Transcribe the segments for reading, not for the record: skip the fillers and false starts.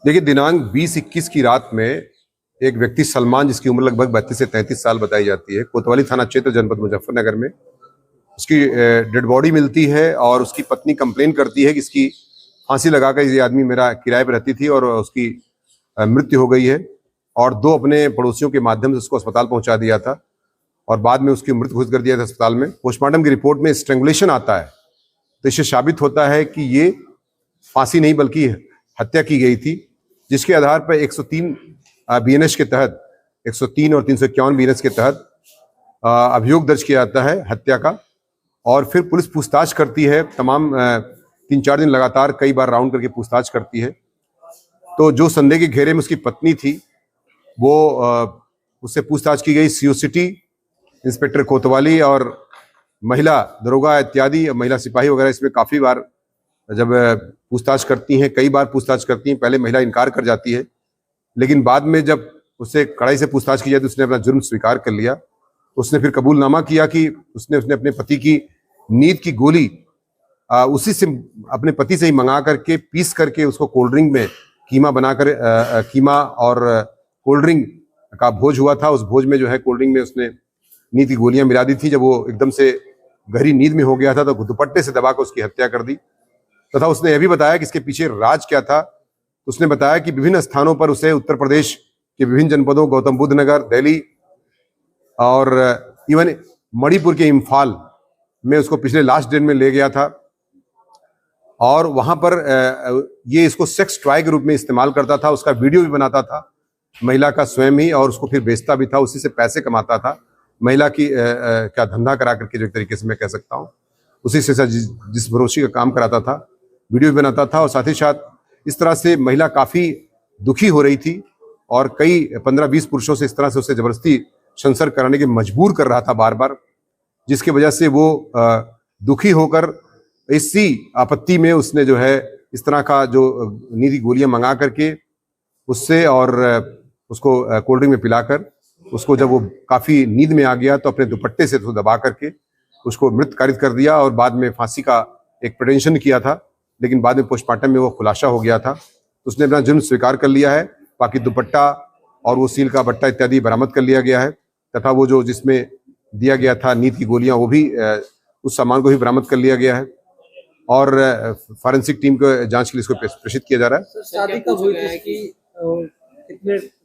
देखिए, दिनांक 20-21 की रात में एक व्यक्ति सलमान, जिसकी उम्र लगभग 32 से 33 साल बताई जाती है, कोतवाली थाना क्षेत्र जनपद मुजफ्फरनगर में उसकी डेड बॉडी मिलती है और उसकी पत्नी कंप्लेन करती है कि इसकी फांसी लगाकर ये आदमी मेरा किराए पर रहती थी और उसकी मृत्यु हो गई है, और दो अपने पड़ोसियों के माध्यम से उसको अस्पताल पहुंचा दिया था और बाद में उसकी मृत्यु घोषित कर दिया था अस्पताल में। पोस्टमार्टम की रिपोर्ट में स्ट्रेंगुलेशन आता है, तो इससे साबित होता है कि ये फांसी नहीं बल्कि हत्या की गई थी, जिसके आधार पर 103 बीएनएस के तहत 103 और 351 बीएनएस के तहत अभियोग दर्ज किया जाता है हत्या का। और फिर पुलिस पूछताछ करती है, तमाम 3-4 दिन लगातार कई बार राउंड करके पूछताछ करती है। तो जो संदेह के घेरे में उसकी पत्नी थी, वो उससे पूछताछ की गई। सीओ सिटी इंस्पेक्टर कोतवाली और महिला दरोगा इत्यादि, महिला सिपाही वगैरह इसमें काफ़ी बार जब पूछताछ करती हैं, कई बार पूछताछ करती हैं। पहले महिला इनकार कर जाती है, लेकिन बाद में जब उससे कड़ाई से पूछताछ की जाए तो उसने अपना जुर्म स्वीकार कर लिया। उसने फिर कबूलनामा किया कि उसने अपने पति की नींद की गोली उसी से अपने पति से ही मंगा करके पीस करके उसको कोल्ड ड्रिंक में कीमा बनाकर कीमा और कोल्ड ड्रिंक का भोज हुआ था। उस भोज में जो है कोल्ड ड्रिंक में उसने नींद की गोलियां मिला दी थी। जब वो एकदम से गहरी नींद में हो गया था तो दुपट्टे से दबाकर उसकी हत्या कर दी। तथा उसने यह भी बताया कि इसके पीछे राज क्या था। उसने बताया कि विभिन्न स्थानों पर उसे उत्तर प्रदेश के विभिन्न जनपदों, गौतम बुद्ध नगर, दिल्ली और इवन मणिपुर के इम्फाल में उसको पिछले लास्ट डेट में ले गया था और वहां पर ये इसको सेक्स टॉय के रूप में इस्तेमाल करता था। उसका वीडियो भी बनाता था महिला का स्वयं ही, और उसको फिर बेचता भी था, उसी से पैसे कमाता था। महिला की क्या धंधा करा करके, जो एक तरीके से मैं कह सकता हूँ, उसी से जिस भरोसे का काम कराता था, वीडियो भी बनाता था। और साथ ही साथ इस तरह से महिला काफ़ी दुखी हो रही थी और कई 15-20 पुरुषों से इस तरह से उसे जबरदस्ती संसर्ग कराने के मजबूर कर रहा था बार बार, जिसकी वजह से वो दुखी होकर इसी आपत्ति में उसने जो है इस तरह का जो नींद की गोलियां मंगा करके उससे और उसको कोल्ड ड्रिंक में पिलाकर उसको, जब वो काफ़ी नींद में आ गया तो अपने दुपट्टे से दबा करके उसको मृत कारित कर दिया और बाद में फांसी का एक प्रिटेंशन किया था। लेकिन बाद में पोस्टमार्टम में वो खुलासा हो गया था, तो उसने अपना जुर्म स्वीकार कर लिया है। बाकी दुपट्टा और वो सील का बट्टा इत्यादि बरामद कर लिया गया है, तथा वो जो जिसमें दिया गया था नींद की गोलियां, वो भी उस सामान को भी बरामद कर लिया गया है और फॉरेंसिक टीम को जांच के लिए इसको प्रेषित किया जा रहा है। शादी कब हुई थी इसकी?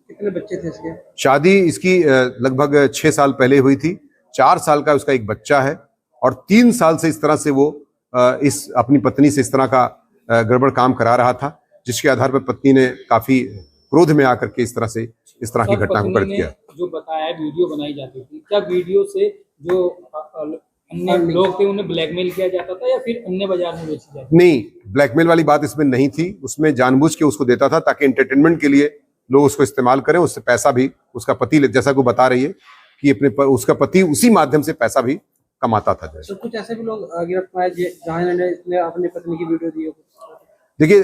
कितने बच्चे थे इसके? शादी इसकी लगभग 6 साल पहले हुई थी। 4 साल का उसका एक बच्चा है और 3 साल से इस तरह से वो इस अपनी पत्नी से इस तरह का गड़बड़ काम करा रहा था, जिसके आधार पर पत्नी ने काफी क्रोध में आकर के इस तरह की घटना को कर किया। जो बताया वीडियो बनाई जाती थी, क्या वीडियो से जो अन्य लोग थे उन्हें ब्लैकमेल किया जाता था या फिर अन्य बाजार में बेची जाती? नहीं, ब्लैकमेल वाली बात इसमें नहीं थी। उसमें जानबूझ के उसको देता था ताकि एंटरटेनमेंट के लिए लोग उसको इस्तेमाल करें। उससे पैसा भी उसका पति, जैसा को बता रही है कि उसका पति उसी माध्यम से पैसा भी कमाता था। तो कुछ ऐसे भी लोग गिरफ्तार जहां ने अपनी पत्नी की वीडियो दी हो? देखिए,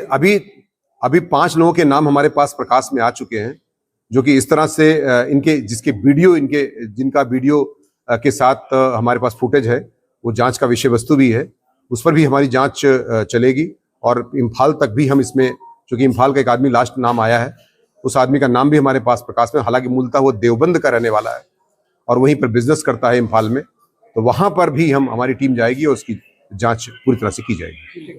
अभी 5 लोगों के नाम हमारे पास प्रकाश में आ चुके हैं, जो कि इस तरह से जिनका वीडियो के साथ हमारे पास फुटेज है, वो जांच का विषय वस्तु भी है। उस पर भी हमारी जांच चलेगी और इम्फाल तक भी हम इसमें, चूंकि इम्फाल का एक आदमी लास्ट नाम आया है, उस आदमी का नाम भी हमारे पास प्रकाश में, हालांकि मूलतः वो देवबंद का रहने वाला है और वहीं पर बिजनेस करता है इम्फाल में, तो वहां पर भी हमारी टीम जाएगी और उसकी जांच पूरी तरह से की जाएगी।